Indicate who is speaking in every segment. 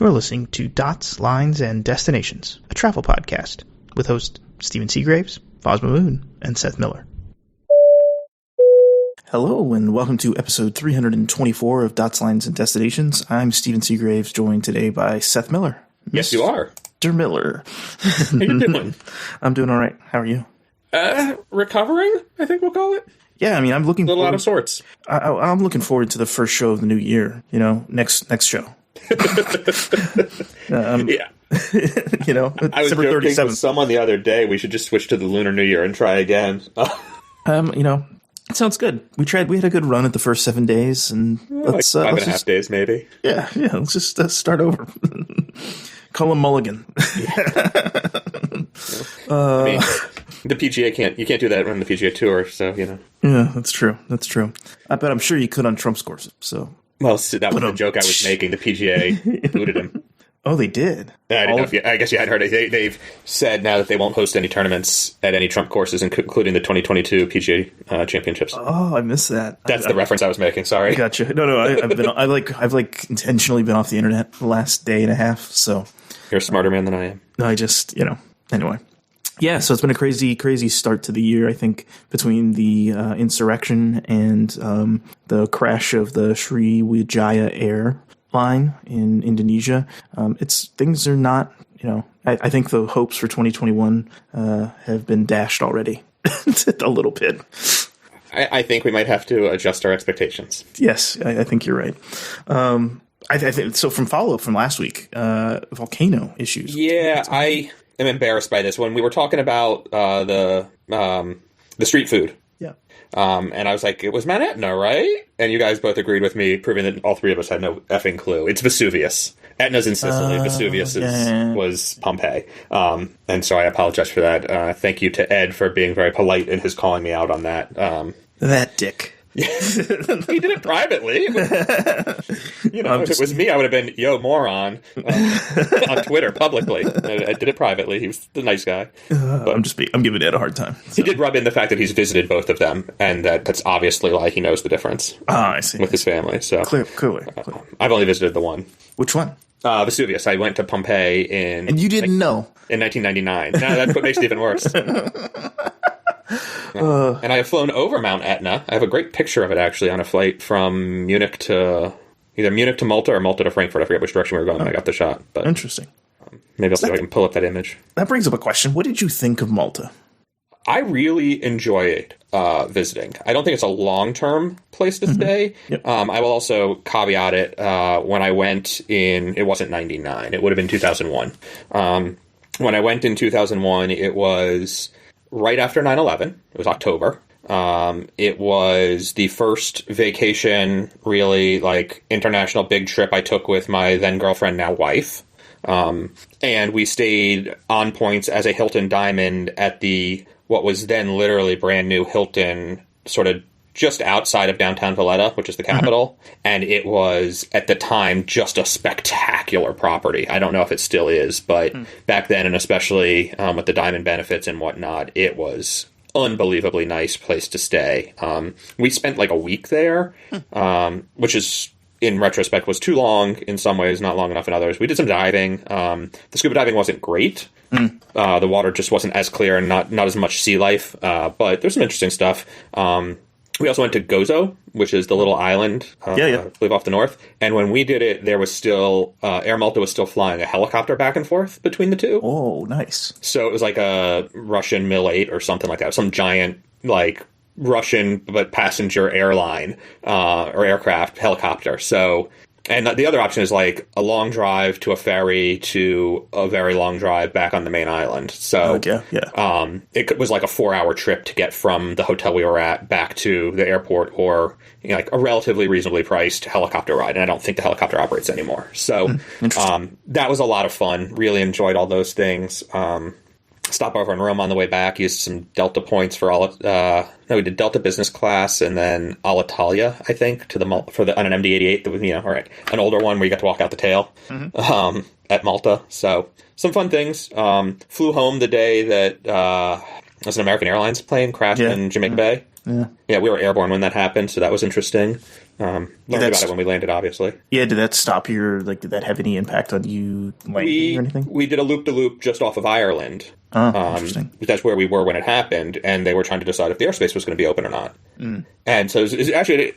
Speaker 1: You're listening to Dots, Lines, and Destinations, a travel podcast with hosts Stephen Seagraves, Fosma Moon, and Seth Miller. Hello, and welcome to episode 324 of Dots, Lines, and Destinations. I'm Stephen Seagraves, joined today by Seth Miller.
Speaker 2: Yes, you are.
Speaker 1: Mr. Miller.
Speaker 2: How you doing?
Speaker 1: I'm doing all right. How are you?
Speaker 2: Recovering, I think we'll call it.
Speaker 1: Yeah, I mean, I'm looking
Speaker 2: a little out of sorts.
Speaker 1: I'm looking forward to the first show of the new year, next show.
Speaker 2: Yeah. I was joking with someone the other day, we should just switch to the Lunar New Year and try again.
Speaker 1: It sounds good. We had a good run at the first 7 days, and
Speaker 2: let's 5.5 days, maybe.
Speaker 1: Yeah, let's just start over. Call him Mulligan.
Speaker 2: I mean, the PGA you can't do that on the PGA Tour, so,
Speaker 1: Yeah, that's true. But I'm sure you could on Trump's course, so.
Speaker 2: Well, that was the joke I was making. The PGA booted him.
Speaker 1: Oh, they did?
Speaker 2: I don't know I guess you hadn't heard it. They've said now that they won't host any tournaments at any Trump courses, including the 2022 PGA Championships.
Speaker 1: Oh, I missed that.
Speaker 2: That's the reference I was making. Sorry.
Speaker 1: Gotcha. No, I've intentionally been off the internet the last day and a half, so.
Speaker 2: You're a smarter man than I am.
Speaker 1: I just, anyway. Yeah, so it's been a crazy start to the year, I think, between the insurrection and the crash of the Sriwijaya airline in Indonesia. Things are not, I think the hopes for 2021 have been dashed already a little bit.
Speaker 2: I think we might have to adjust our expectations.
Speaker 1: Yes, I think you're right. I think so. From follow-up from last week, volcano issues.
Speaker 2: Yeah, I am embarrassed by this. When we were talking about the street food,
Speaker 1: yeah,
Speaker 2: and I was like, it was Mount Etna, right? And you guys both agreed with me, proving that all three of us had no effing clue. It's Vesuvius. Etna's in Sicily. Vesuvius was Pompeii. And so I apologize for that. Thank you to Ed for being very polite in his calling me out on that.
Speaker 1: That dick.
Speaker 2: He did it privately. If it was me, I would have been, yo, moron, on Twitter publicly. I did it privately. He was the nice guy.
Speaker 1: I'm giving Ed a hard time. So.
Speaker 2: He did rub in the fact that he's visited both of them, and that's obviously like he knows the difference.
Speaker 1: I see.
Speaker 2: With his family. So
Speaker 1: clearly.
Speaker 2: I've only visited the one.
Speaker 1: Which one?
Speaker 2: Vesuvius. I went to Pompeii and
Speaker 1: you didn't know?
Speaker 2: In 1999. No, that's what makes it even worse. And I have flown over Mount Etna. I have a great picture of it, actually, on a flight from Munich to Malta or Malta to Frankfurt. I forget which direction we were going when I got the shot. But
Speaker 1: interesting.
Speaker 2: Maybe I'll see if I can pull up that image.
Speaker 1: That brings up a question. What did you think of Malta?
Speaker 2: I really enjoyed visiting. I don't think it's a long-term place to stay.
Speaker 1: Yep.
Speaker 2: I will also caveat it. When I went it wasn't 99. It would have been 2001. When I went in 2001, it was right after 9/11. It was October. It was the first vacation, really, like, international big trip I took with my then girlfriend, now wife. And we stayed on points as a Hilton Diamond at what was then literally brand new Hilton, sort of just outside of downtown Valletta, which is the capital. And it was, at the time, just a spectacular property. I don't know if it still is, but back then, and especially with the Diamond benefits and whatnot, it was unbelievably nice place to stay. We spent like a week there, which is, in retrospect, was too long in some ways, not long enough in others. We did some diving. The scuba diving wasn't great. The water just wasn't as clear and not as much sea life, but there's some interesting stuff. We also went to Gozo, which is the little island, I believe off the north. And when we did it, there was still, Air Malta was still flying a helicopter back and forth between the two.
Speaker 1: Oh, nice. So
Speaker 2: it was like a Russian Mil-8 or something like that. Some giant, like, Russian but passenger airline or aircraft helicopter. So, and the other option is like a long drive to a ferry to a very long drive back on the main island. So it was like a 4-hour trip to get from the hotel we were at back to the airport, or like a relatively reasonably priced helicopter ride. And I don't think the helicopter operates anymore. So that was a lot of fun. Really enjoyed all those things. Stop over in Rome on the way back. Used some Delta points for we did Delta business class and then Alitalia, I think, on an MD-88 that was, all right, an older one where you got to walk out the tail at Malta. So some fun things. Flew home the day that was an American Airlines plane crashed in Jamaica Bay. Yeah, we were airborne when that happened, so that was interesting. Learned about it when we landed, obviously.
Speaker 1: Yeah, did that stop your, like, did that have any impact on you landing or anything?
Speaker 2: We did a loop-de-loop just off of Ireland.
Speaker 1: Interesting.
Speaker 2: That's where we were when it happened, and they were trying to decide if the airspace was going to be open or not. And so it's actually,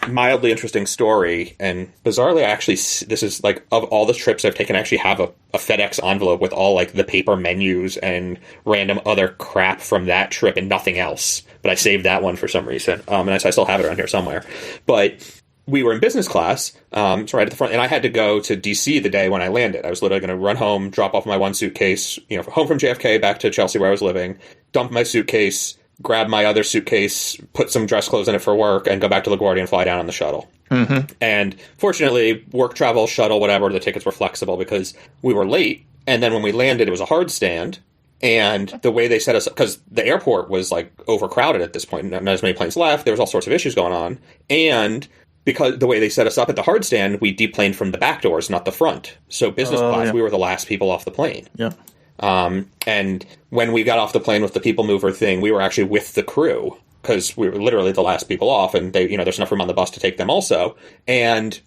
Speaker 2: mildly interesting story, and bizarrely, this is, like, of all the trips I've taken, I actually have a FedEx envelope with all, like, the paper menus and random other crap from that trip and nothing else. But I saved that one for some reason, and I still have it around here somewhere. But we were in business class, it's right at the front, and I had to go to D.C. the day when I landed. I was literally going to run home, drop off my one suitcase, home from JFK back to Chelsea where I was living, dump my suitcase, grab my other suitcase, put some dress clothes in it for work, and go back to LaGuardia and fly down on the shuttle. And fortunately, work travel, shuttle, whatever, the tickets were flexible because we were late, and then when we landed, it was a hard stand. And the way they set us up, because the airport was, like, overcrowded at this point, not as many planes left, there was all sorts of issues going on, and because the way they set us up at the hard stand, we deplaned from the back doors, not the front. So business class, we were the last people off the plane.
Speaker 1: Yeah.
Speaker 2: And when we got off the plane with the people mover thing, we were actually with the crew because we were literally the last people off, and they, there's enough room on the bus to take them also. And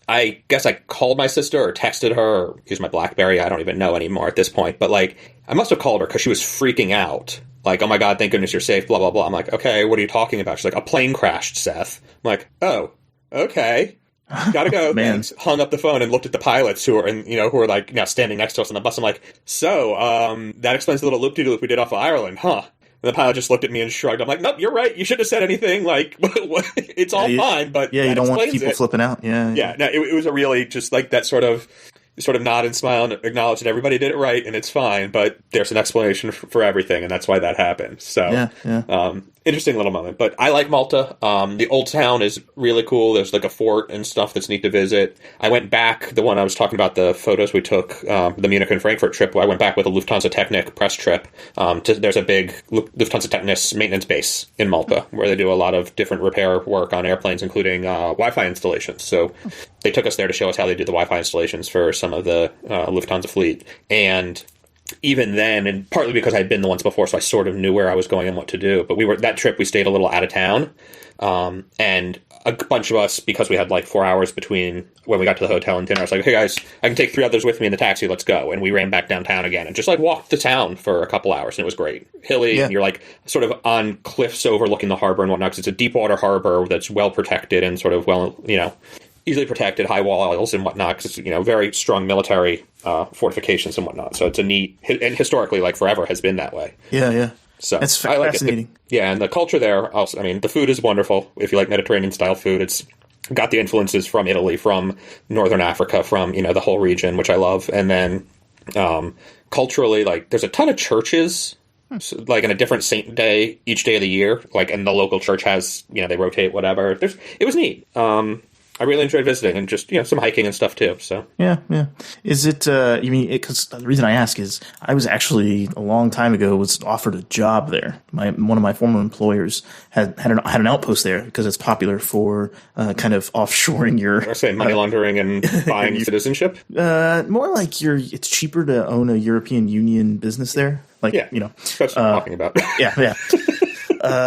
Speaker 2: I guess I called my sister or texted her or used my BlackBerry. I don't even know anymore at this point. But, like, I must have called her because she was freaking out. Like, oh, my God, thank goodness you're safe, blah, blah, blah. I'm like, okay, what are you talking about? She's like, a plane crashed, Seth. I'm like, oh, okay. Gotta go.
Speaker 1: Man.
Speaker 2: Thanks. Hung up the phone and looked at the pilots who were like, standing next to us on the bus. I'm like, so, that explains the little loop-de-loop we did off of Ireland, huh? And the pilot just looked at me and shrugged. I'm like, nope, you're right. You shouldn't have said anything. Like, it's all fine, but
Speaker 1: yeah, you don't want people flipping out. Yeah.
Speaker 2: Yeah. No, it was a really just like that sort of nod and smile and acknowledge that everybody did it right and it's fine, but there's an explanation for everything, and that's why that happened. So, interesting little moment. But I like Malta. The old town is really cool. There's like a fort and stuff that's neat to visit. I went back, the one I was talking about, the photos we took, the Munich and Frankfurt trip, I went back with a Lufthansa Technik press trip. There's a big Lufthansa Technik maintenance base in Malta where they do a lot of different repair work on airplanes, including Wi-Fi installations. So they took us there to show us how they do the Wi-Fi installations for some of the Lufthansa fleet. And even then, and partly because I'd been the ones before, so I sort of knew where I was going and what to do. But that trip, we stayed a little out of town. And a bunch of us, because we had like 4 hours between when we got to the hotel and dinner, I was like, hey guys, I can take 3 others with me in the taxi, let's go. And we ran back downtown again and just like walked the town for a couple hours, and it was great. Hilly, and you're like sort of on cliffs overlooking the harbor and whatnot, because it's a deep water harbor that's well protected and sort of easily protected, high walls and whatnot, because it's, very strong military fortifications and whatnot. So it's a neat, and historically, like forever, has been that way.
Speaker 1: Yeah, yeah.
Speaker 2: So
Speaker 1: that's
Speaker 2: I like
Speaker 1: fascinating.
Speaker 2: it. And the culture there, also, the food is wonderful. If you like Mediterranean-style food, it's got the influences from Italy, from Northern Africa, from, the whole region, which I love. And then culturally, like, there's a ton of churches, like in a different saint day each day of the year, like, and the local church has, they rotate, whatever. It was neat. I really enjoyed visiting, and just, some hiking and stuff too. So
Speaker 1: yeah. Is it? Because the reason I ask is I was actually a long time ago was offered a job there. One of my former employers had an outpost there because it's popular for kind of offshoring your.
Speaker 2: I say money laundering and buying citizenship.
Speaker 1: More like it's cheaper to own a European Union business there. Like
Speaker 2: that's what I'm talking about.
Speaker 1: Yeah.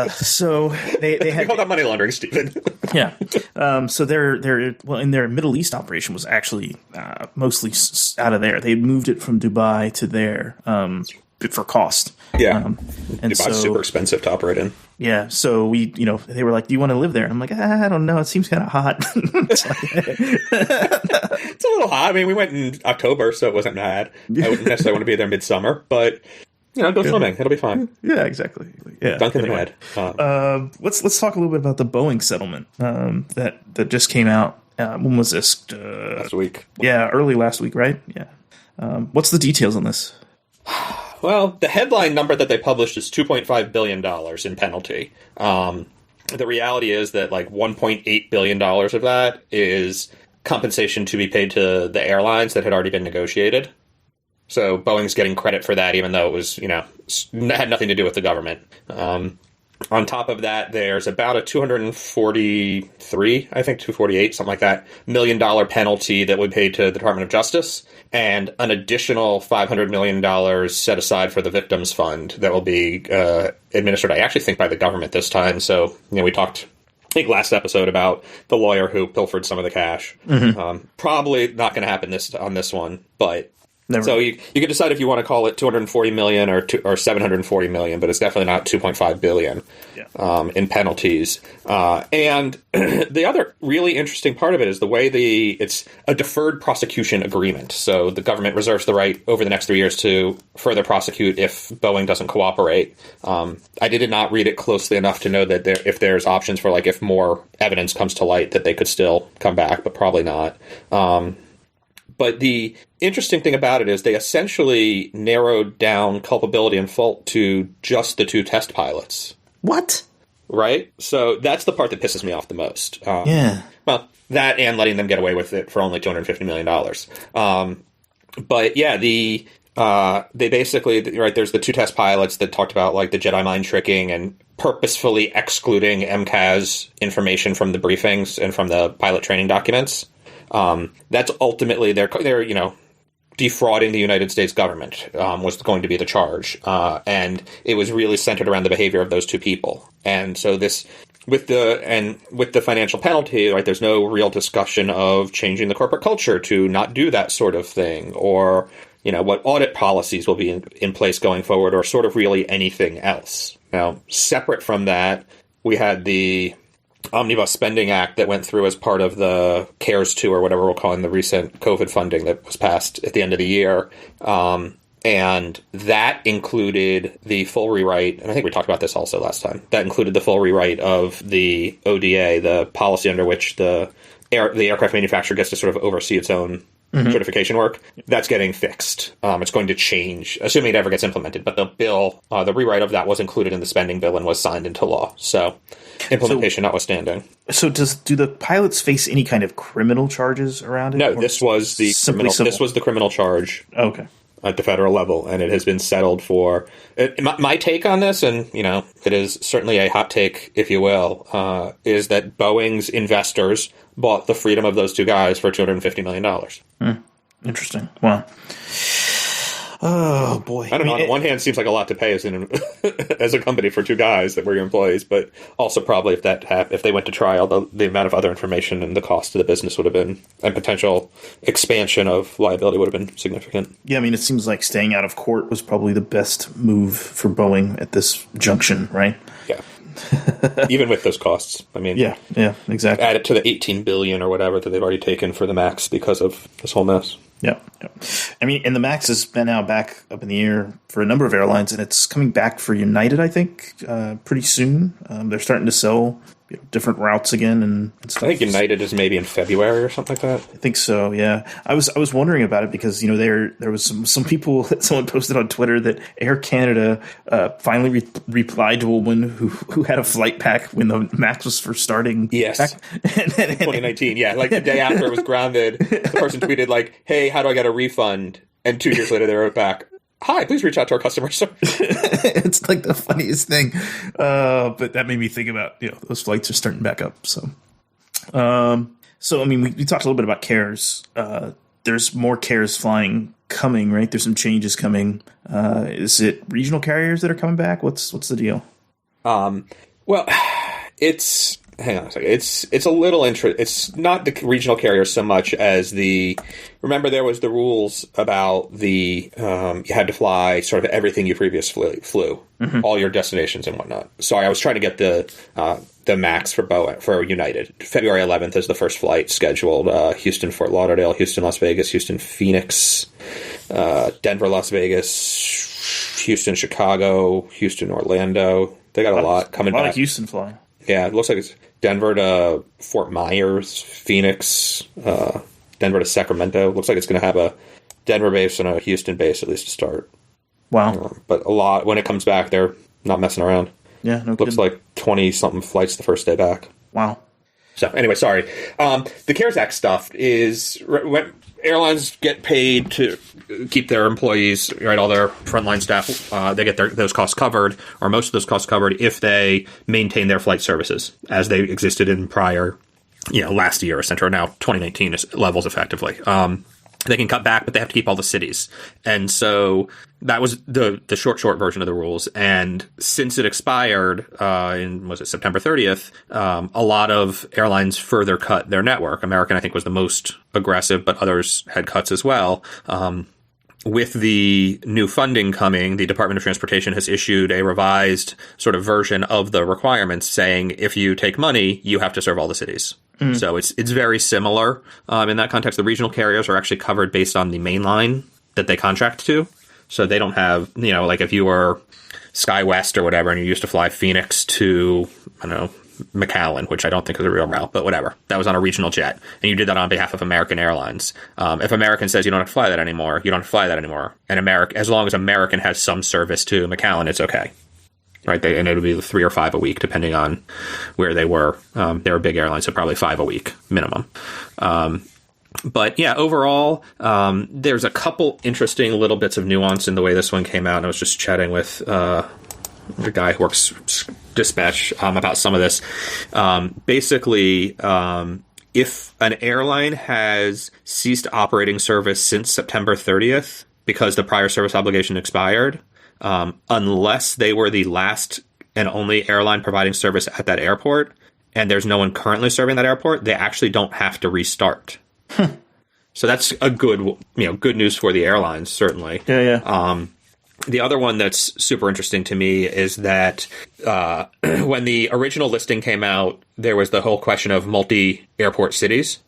Speaker 1: So they had
Speaker 2: call that money laundering, Stephen.
Speaker 1: Yeah. So in their Middle East operation was actually mostly out of there. They moved it from Dubai to there for cost.
Speaker 2: Yeah.
Speaker 1: And
Speaker 2: Dubai's super expensive to operate in.
Speaker 1: Yeah. So they were like, "Do you want to live there?" And I'm like, "I don't know. It seems kind of hot."
Speaker 2: It's a little hot. We went in October, so it wasn't bad. I wouldn't necessarily want to be there midsummer, but. Go swimming. It'll be fine.
Speaker 1: Yeah, exactly. Yeah.
Speaker 2: Dunk in the head.
Speaker 1: Let's talk a little bit about the Boeing settlement that just came out. When was this?
Speaker 2: Last week.
Speaker 1: Yeah, early last week, right? Yeah. What's the details on this?
Speaker 2: Well, the headline number that they published is $2.5 billion in penalty. The reality is that like $1.8 billion of that is compensation to be paid to the airlines that had already been negotiated. So Boeing's getting credit for that, even though it was, had nothing to do with the government. On top of that, there's about a 248, something like that, $1 million penalty that would be paid to the Department of Justice, and an additional $500 million set aside for the Victims Fund that will be administered, I actually think, by the government this time. So, we talked think last episode about the lawyer who pilfered some of the cash. Probably not going to happen on this one, but never. So you can decide if you want to call it $240 million or $740 million, but it's definitely not $2.5 billion in penalties. And the other really interesting part of it is the way it's a deferred prosecution agreement. So the government reserves the right over the next 3 years to further prosecute if Boeing doesn't cooperate. I did not read it closely enough to know that if there's options for, like, if more evidence comes to light, that they could still come back, but probably not. But the interesting thing about it is they essentially narrowed down culpability and fault to just the 2 test pilots.
Speaker 1: What?
Speaker 2: Right? So that's the part that pisses me off the most.
Speaker 1: Yeah.
Speaker 2: Well, that and letting them get away with it for only $250 million. But yeah, they basically, right, there's the 2 test pilots that talked about, like, the Jedi mind tricking and purposefully excluding MCAS information from the briefings and from the pilot training documents. That's ultimately they're defrauding the United States government was going to be the charge, and it was really centered around the behavior of those 2 people. And so this with the financial penalty, right? There's no real discussion of changing the corporate culture to not do that sort of thing, or what audit policies will be in place going forward, or sort of really anything else. Now, separate from that, we had the Omnibus Spending Act that went through as part of the CARES 2, or whatever we're calling the recent COVID funding that was passed at the end of the year. And that included the full rewrite, and I think we talked about this also last time, that included the full rewrite of the ODA, the policy under which the aircraft manufacturer gets to sort of oversee its own certification work. That's getting fixed. It's going to change, assuming it ever gets implemented. But the rewrite of that was included in the spending bill and was signed into law. So implementation notwithstanding. So
Speaker 1: do the pilots face any kind of criminal charges around it?
Speaker 2: No, this was the criminal charge.
Speaker 1: Okay.
Speaker 2: At the federal level, and it has been settled for. My take on this, and it is certainly a hot take, if you will, is that Boeing's investors bought the freedom of those 2 guys for $250 million.
Speaker 1: Interesting. Wow. Oh boy!
Speaker 2: I don't know. On the one hand, it seems like a lot to pay as a company for 2 guys that were your employees, but also probably if they went to trial, the amount of other information and the cost to the business would have been, and potential expansion of liability would have been significant.
Speaker 1: Yeah, I mean, it seems like staying out of court was probably the best move for Boeing at this junction, right?
Speaker 2: Yeah. Even with those costs, I mean,
Speaker 1: yeah, exactly.
Speaker 2: Add it to the $18 billion or whatever that they've already taken for the MAX because of this whole mess.
Speaker 1: Yeah. I mean, and the MAX has been now back up in the air for a number of airlines, and it's coming back for United, I think, pretty soon. They're starting to sell different routes again and stuff.
Speaker 2: I think United is maybe in February or something like that.
Speaker 1: I think so, yeah. I was wondering about it because, there was some people, someone posted on Twitter that Air Canada finally replied to a woman who had a flight pack when the MAX was first starting.
Speaker 2: Yes. 2019, yeah. Like the day after it was grounded, the person tweeted like, hey, how do I get a refund? And 2 years later they wrote back, hi, please reach out to our customer service.
Speaker 1: It's like the funniest thing. But that made me think about, those flights are starting back up. So I mean, we talked a little bit about CARES. There's more CARES flying coming, right? There's some changes coming. Is it regional carriers that are coming back? What's the deal?
Speaker 2: Well, hang on a second. It's a little it's not the regional carriers so much as remember there was the rules about you had to fly sort of everything you previously flew, all your destinations and whatnot. Sorry, I was trying to get the MAX for United. February 11th is the first flight scheduled. Houston, Fort Lauderdale, Houston, Las Vegas, Houston, Phoenix, Denver, Las Vegas, Houston, Chicago, Houston, Orlando. They got a lot coming back.
Speaker 1: A lot of Houston flying.
Speaker 2: Yeah, it looks like it's Denver to Fort Myers, Phoenix, Denver to Sacramento. Looks like it's going to have a Denver base and a Houston base at least to start.
Speaker 1: Wow.
Speaker 2: But a lot, when it comes back, they're not messing around.
Speaker 1: Yeah, no
Speaker 2: Looks like 20-something flights the first day back.
Speaker 1: Wow.
Speaker 2: So, anyway, sorry. The CARES Act stuff is when airlines get paid to keep their employees, right, all their frontline staff, they get those costs covered, or most of those costs covered, if they maintain their flight services as they existed in prior, last year, or 2019 levels effectively. They can cut back, but they have to keep all the cities. And so that was the short version of the rules. And since it expired was it September 30th, a lot of airlines further cut their network. American, I think, was the most aggressive, but others had cuts as well. With the new funding coming, the Department of Transportation has issued a revised sort of version of the requirements saying if you take money, you have to serve all the cities. So it's very similar in that context. The regional carriers are actually covered based on the main line that they contract to. So they don't have, like if you were SkyWest or whatever and you used to fly Phoenix to, I don't know, McAllen, which I don't think is a real route, but whatever. That was on a regional jet. And you did that on behalf of American Airlines. If American says you don't have to fly that anymore, you don't have to fly that anymore. And as long as American has some service to McAllen, it's okay. Right, and it would be 3 or 5 a week, depending on where they were. They were big airlines, so probably 5 a week minimum. But yeah, overall, there's a couple interesting little bits of nuance in the way this one came out. And I was just chatting with the guy who works dispatch about some of this. Basically, if an airline has ceased operating service since September 30th because the prior service obligation expired, unless they were the last and only airline providing service at that airport, and there's no one currently serving that airport, they actually don't have to restart. So that's a good news for the airlines, certainly.
Speaker 1: Yeah.
Speaker 2: The other one that's super interesting to me is that when the original listing came out, there was the whole question of multi-airport cities.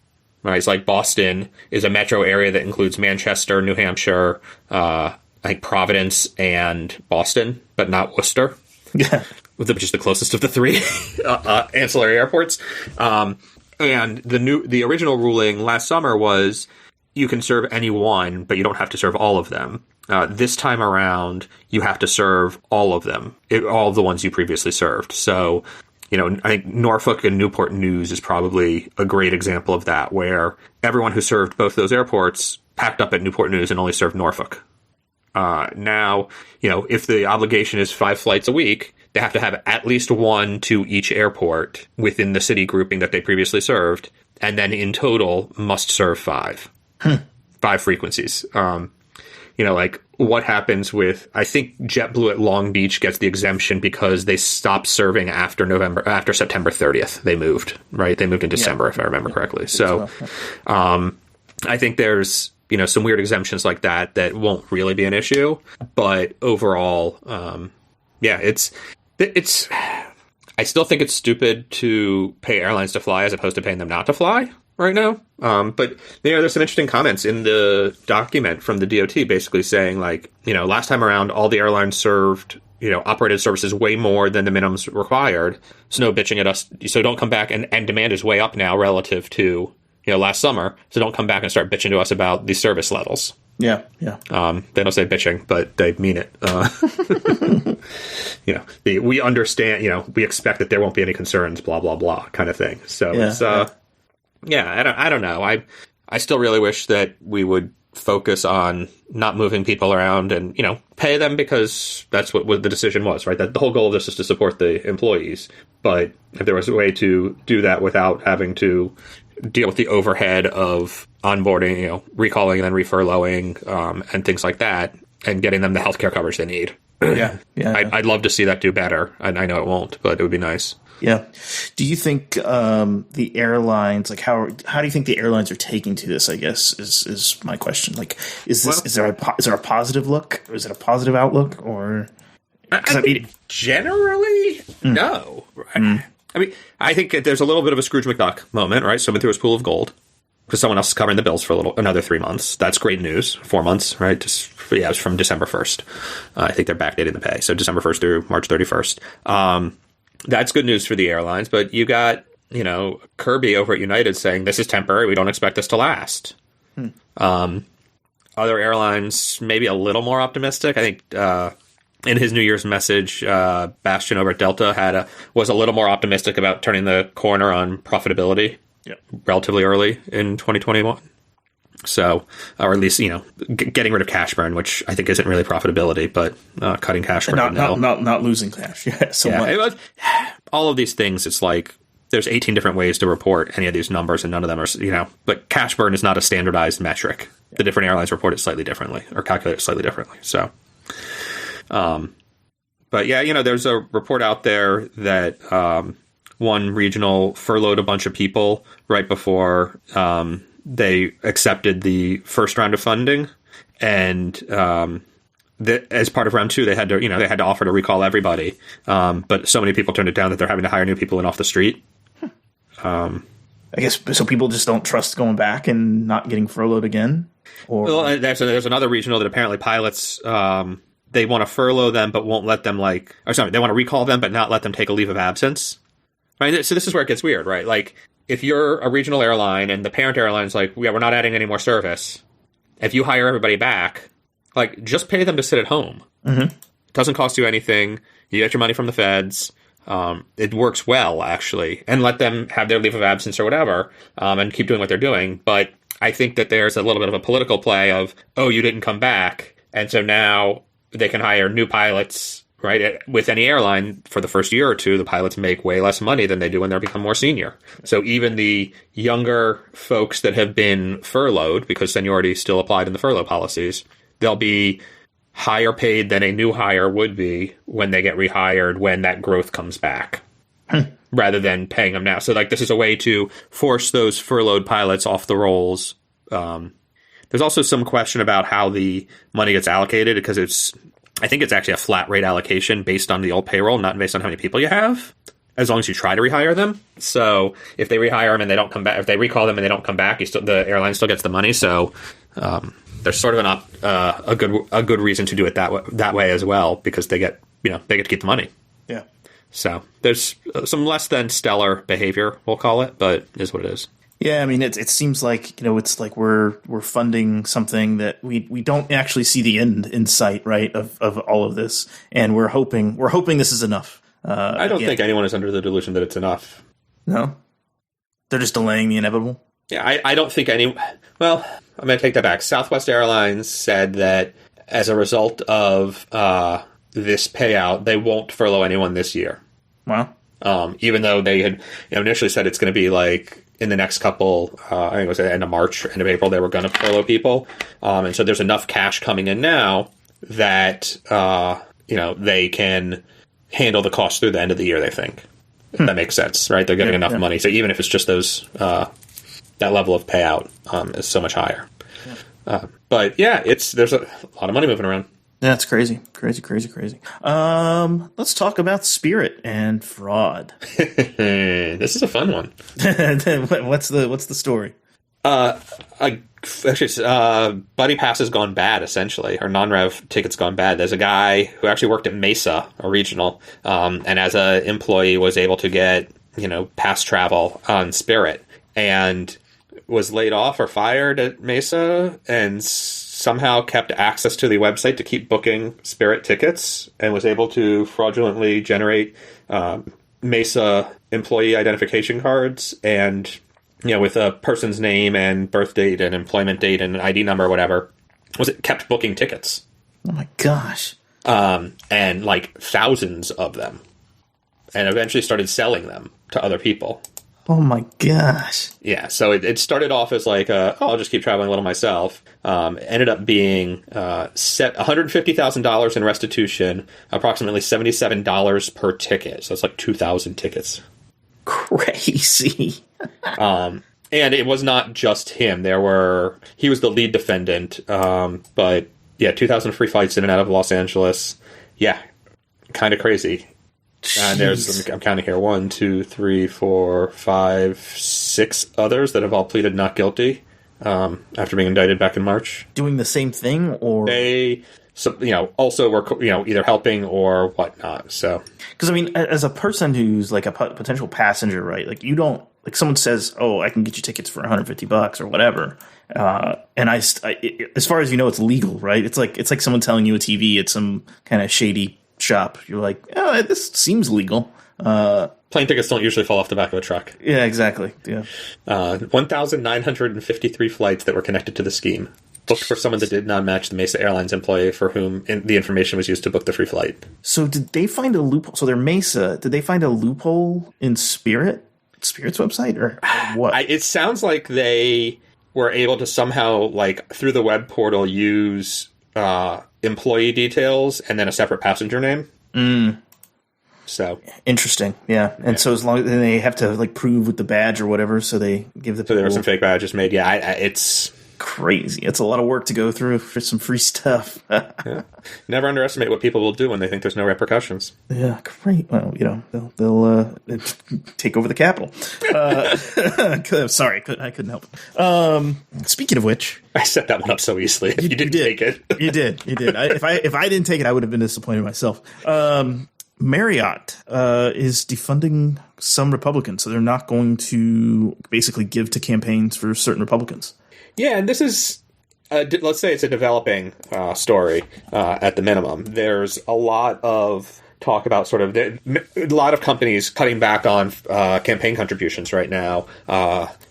Speaker 2: Right, it's like Boston is a metro area that includes Manchester, New Hampshire, I think Providence and Boston, but not Worcester.
Speaker 1: Yeah.
Speaker 2: Which is the closest of the 3 ancillary airports. And the original ruling last summer was you can serve any one, but you don't have to serve all of them. This time around, you have to serve all of them, all of the ones you previously served. So, I think Norfolk and Newport News is probably a great example of that, where everyone who served both those airports packed up at Newport News and only served Norfolk. Now, if the obligation is 5 flights a week, they have to have at least 1 to each airport within the city grouping that they previously served, and then in total must serve 5. 5 frequencies. Like what happens with, I think JetBlue at Long Beach gets the exemption because they stopped serving after September 30th. They moved, right? They moved in December, if I remember correctly. So, I think there's, some weird exemptions like that won't really be an issue. But overall, it's I still think it's stupid to pay airlines to fly as opposed to paying them not to fly right now. But there's some interesting comments in the document from the DOT basically saying, like, last time around, all the airlines served, operated services way more than the minimums required. So no bitching at us. So don't come back, and demand is way up now relative to, last summer. So don't come back and start bitching to us about the service levels.
Speaker 1: Yeah.
Speaker 2: They don't say bitching, but they mean it. We understand, we expect that there won't be any concerns, blah, blah, blah kind of thing. So I don't know. I still really wish that we would focus on not moving people around and, pay them because that's what the decision was, right? That the whole goal of this is to support the employees. But if there was a way to do that without having to deal with the overhead of onboarding, recalling and then refurloughing, and things like that, and getting them the healthcare coverage they need. I'd love to see that do better. I know it won't, but it would be nice.
Speaker 1: Yeah. Do you think the airlines, like how do you think the airlines are taking to this, I guess, is my question. Like, is there a positive look? Or is it a positive outlook? Or
Speaker 2: generally, no. I mean, I think there's a little bit of a Scrooge McDuck moment, right? Someone threw his pool of gold because someone else is covering the bills for another 3 months. That's great news. 4 months, right? It's from December 1st. I think they're backdating the pay. So December 1st through March 31st. That's good news for the airlines, but you got, Kirby over at United saying this is temporary. We don't expect this to last. Other airlines maybe a little more optimistic. I think in his New Year's message, Bastian over at Delta was a little more optimistic about turning the corner on profitability relatively early in 2021. So, or at least, getting rid of cash burn, which I think isn't really profitability, but cutting cash burn.
Speaker 1: Not losing cash.
Speaker 2: All of these things, it's like there's 18 different ways to report any of these numbers, and none of them are, but cash burn is not a standardized metric. The different airlines report it slightly differently or calculate it slightly differently. So, but yeah, there's a report out there that one regional furloughed a bunch of people right before they accepted the first round of funding, and as part of round two, they had to offer to recall everybody, but so many people turned it down that they're having to hire new people in off the street.
Speaker 1: I guess so. People just don't trust going back and not getting furloughed again. Or
Speaker 2: well, there's another regional that apparently pilots they want to furlough them, but won't let them they want to recall them, but not let them take a leave of absence. Right. So this is where it gets weird, right? Like if you're a regional airline and the parent airline's like, yeah, we're not adding any more service. If you hire everybody back, just pay them to sit at home.
Speaker 1: Mm-hmm.
Speaker 2: It doesn't cost you anything. You get your money from the feds. It works well, actually, and let them have their leave of absence or whatever, and keep doing what they're doing. But I think that there's a little bit of a political play of, oh, you didn't come back, and so now they can hire new pilots, right? With any airline, for the first year or two, the pilots make way less money than they do when they become more senior. So even the younger folks that have been furloughed, because seniority is still applied in the furlough policies, they'll be higher paid than a new hire would be when they get rehired when that growth comes back, rather than paying them now. So this is a way to force those furloughed pilots off the rolls. There's also some question about how the money gets allocated, because I think it's actually a flat rate allocation based on the old payroll, not based on how many people you have, as long as you try to rehire them. So if they rehire them and they don't come back, if they recall them and they don't come back, the airline still gets the money. So there's sort of a good reason to do it that way as well, because they get to keep the money.
Speaker 1: Yeah.
Speaker 2: So there's some less than stellar behavior, we'll call it, but it is what it is.
Speaker 1: Yeah, I mean, it seems like it's like we're funding something that we don't actually see the end in sight, right? Of all of this, and we're hoping this is enough.
Speaker 2: I don't think anyone is under the delusion that it's enough.
Speaker 1: No, they're just delaying the inevitable.
Speaker 2: Yeah, I don't think any. Well, I'm going to take that back. Southwest Airlines said that as a result of this payout, they won't furlough anyone this year.
Speaker 1: Wow.
Speaker 2: Even though they had initially said it's going to be in the next couple, I think it was the end of March, end of April, they were going to furlough people. And so there's enough cash coming in now that, they can handle the cost through the end of the year, they think. If that makes sense, right? They're getting enough money. So even if it's just those, that level of payout is so much higher. Yeah. But yeah, there's a lot of money moving around.
Speaker 1: Yeah, it's crazy. Let's talk about Spirit and fraud.
Speaker 2: This is a fun one.
Speaker 1: What's the story?
Speaker 2: Actually, Buddy Pass has gone bad, essentially, or non-rev tickets gone bad. There's a guy who actually worked at Mesa, a regional, and as an employee was able to get, pass travel on Spirit, and was laid off or fired at Mesa, and somehow kept access to the website to keep booking Spirit tickets, and was able to fraudulently generate Mesa employee identification cards, and with a person's name and birth date and employment date and ID number or whatever, kept booking tickets.
Speaker 1: Oh my gosh.
Speaker 2: And thousands of them, and eventually started selling them to other people.
Speaker 1: Oh my gosh.
Speaker 2: Yeah, so it started off as I'll just keep traveling a little myself. Ended up being $150,000 in restitution, approximately $77 per ticket. So it's 2,000 tickets.
Speaker 1: Crazy.
Speaker 2: And it was not just him. He was the lead defendant. But yeah, 2,000 free flights in and out of Los Angeles. Yeah, kind of crazy. And I'm counting here, 1, 2, 3, 4, 5, 6 others that have all pleaded not guilty after being indicted back in March.
Speaker 1: Doing the same thing, or
Speaker 2: they, also were either helping or whatnot. So,
Speaker 1: because I mean, as a person who's a potential passenger, right? You don't someone says, "Oh, I can get you tickets for $150 or whatever," and as far as it's legal, right? It's like someone telling you a TV at some kind of shady shop. You're like, oh, this seems legal.
Speaker 2: Plane tickets don't usually fall off the back of a truck.
Speaker 1: Yeah, exactly. Yeah.
Speaker 2: 1,953 flights that were connected to the scheme, booked for someone that did not match the Mesa Airlines employee for whom the information was used to book the free flight.
Speaker 1: So did they find a loophole? So they're Mesa. Did they find a loophole in Spirit's website, or what?
Speaker 2: It sounds like they were able to somehow, like, through the web portal, use employee details and then a separate passenger name. So
Speaker 1: interesting, yeah. And so as long as they have to like prove with the badge or whatever, so they give the people.
Speaker 2: So there were some fake badges made. Yeah, it's
Speaker 1: crazy. It's a lot of work to go through for some free stuff.
Speaker 2: Yeah. Never underestimate what people will do when they think there's no repercussions.
Speaker 1: Yeah, great. Well, they'll take over the Capitol. Sorry, I couldn't help. Speaking of which,
Speaker 2: I set that one up so easily. You didn't take it.
Speaker 1: You did. If I didn't take it, I would have been disappointed myself. Marriott is defunding some Republicans, so they're not going to basically give to campaigns for certain Republicans. Yeah,
Speaker 2: and this is, let's say it's a developing story at the minimum. There's a lot of talk about sort of a lot of companies cutting back on campaign contributions right now.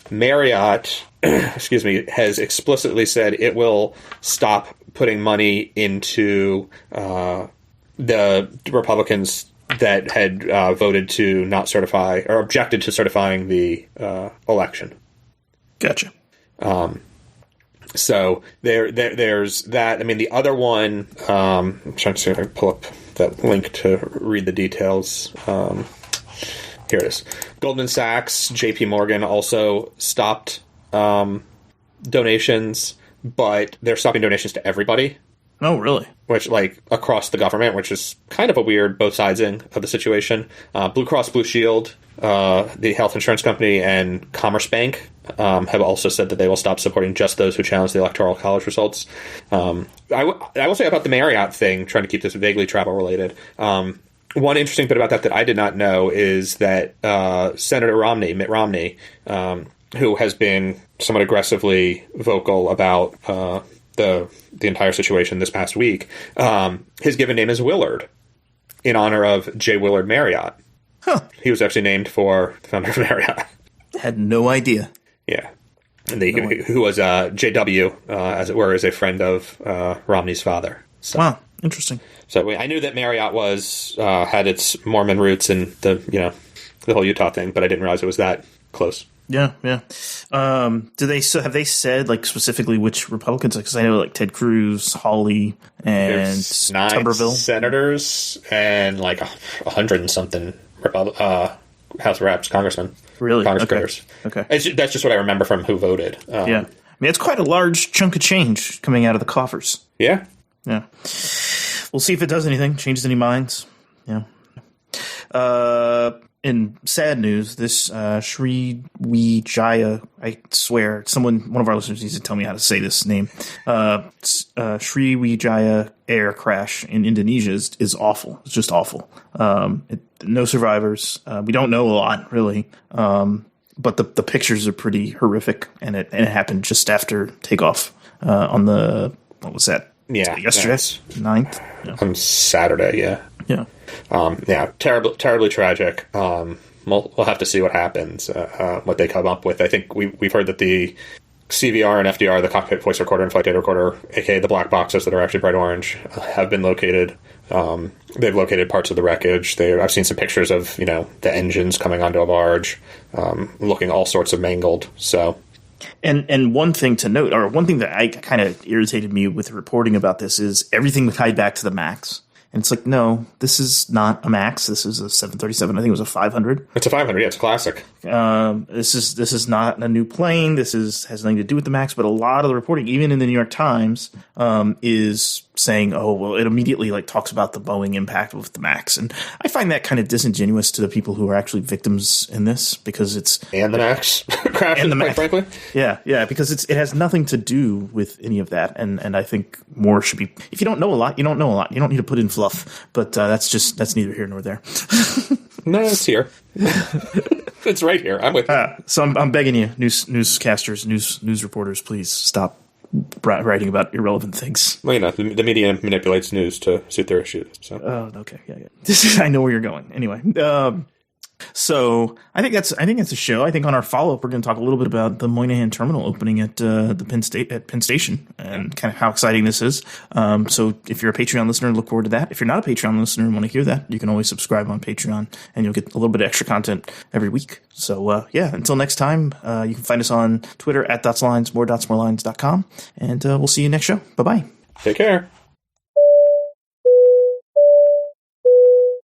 Speaker 2: Marriott, has explicitly said it will stop putting money into the Republicans that had voted to not certify or objected to certifying the election.
Speaker 1: Gotcha.
Speaker 2: So there's that. I mean, the other one, I'm trying to see if I can pull up that link to read the details. Here it is. Goldman Sachs, JP Morgan also stopped donations, but they're stopping donations to everybody.
Speaker 1: Oh, really?
Speaker 2: Which, like, across the government, which is kind of a weird both sidesing of the situation. Blue Cross Blue Shield, the health insurance company, and Commerce Bank have also said that they will stop supporting just those who challenge the Electoral College results. I will say about the Marriott thing, trying to keep this vaguely travel-related, one interesting bit about that I did not know is that Senator Mitt Romney, who has been somewhat aggressively vocal about the entire situation this past week, his given name is Willard, in honor of J. Willard Marriott.
Speaker 1: Huh.
Speaker 2: He was actually named for the founder of Marriott.
Speaker 1: Had no idea.
Speaker 2: Yeah. And who was J.W., as it were, is a friend of Romney's father. So.
Speaker 1: Wow, interesting.
Speaker 2: So I knew that Marriott was had its Mormon roots in the whole Utah thing, but I didn't realize it was that close.
Speaker 1: Yeah. Have they said like specifically which Republicans? Because I know like Ted Cruz, Hawley, and
Speaker 2: there's 9
Speaker 1: Tuberville
Speaker 2: senators and like 100 and something House of Reps, congressmen.
Speaker 1: Really?
Speaker 2: Congressmen.
Speaker 1: Okay.
Speaker 2: That's just what I remember from who voted.
Speaker 1: Yeah. I mean, it's quite a large chunk of change coming out of the coffers.
Speaker 2: Yeah.
Speaker 1: Yeah. We'll see if it does anything, changes any minds. Yeah. In sad news, this Sri Wijaya, I swear, one of our listeners needs to tell me how to say this name. Sri Wijaya air crash in Indonesia is awful. It's just awful. No survivors. We don't know a lot, really. But the pictures are pretty horrific, and it happened just after takeoff on the, what was that?
Speaker 2: Yeah.
Speaker 1: Yesterday? 9th? Yeah.
Speaker 2: On Saturday, yeah.
Speaker 1: Yeah.
Speaker 2: Terribly tragic. We'll have to see what happens, what they come up with. I think we've heard that the CVR and FDR, the cockpit voice recorder and flight data recorder, aka the black boxes that are actually bright orange, have been located. They've located parts of the wreckage. I've seen some pictures of the engines coming onto a barge, looking all sorts of mangled. So.
Speaker 1: And one thing to note, or one thing that I kind of irritated me with reporting about this, is everything tied back to the MAX. And it's like, no, this is not a MAX. This is a 737. I think it was a 500.
Speaker 2: It's a 500. Yeah, it's a classic.
Speaker 1: This is not a new plane. This has nothing to do with the MAX. But a lot of the reporting, even in the New York Times, is saying, oh, well, it immediately like talks about the Boeing impact with the MAX. And I find that kind of disingenuous to the people who are actually victims in this, because it's
Speaker 2: and the MAX crash, and the MAX, frankly.
Speaker 1: Yeah, because it has nothing to do with any of that. And I think more should be. If you don't know a lot, you don't know a lot. You don't need to put in fluff. But that's neither here nor there.
Speaker 2: No, it's here. It's right here. I'm with you.
Speaker 1: So I'm begging you, newscasters, news reporters, please stop writing about irrelevant things.
Speaker 2: Well, the media manipulates news to suit their issues. So.
Speaker 1: Oh, okay, yeah. I know where you're going. Anyway, So I think that's a show. I think on our follow up, we're going to talk a little bit about the Moynihan Terminal opening at the Penn Station and kind of how exciting this is. So if you're a Patreon listener, look forward to that. If you're not a Patreon listener and want to hear that, you can always subscribe on Patreon, and you'll get a little bit of extra content every week. So until next time, you can find us on Twitter @DotsLines, more.smorelines.com, and we'll see you next show. Bye bye.
Speaker 2: Take care.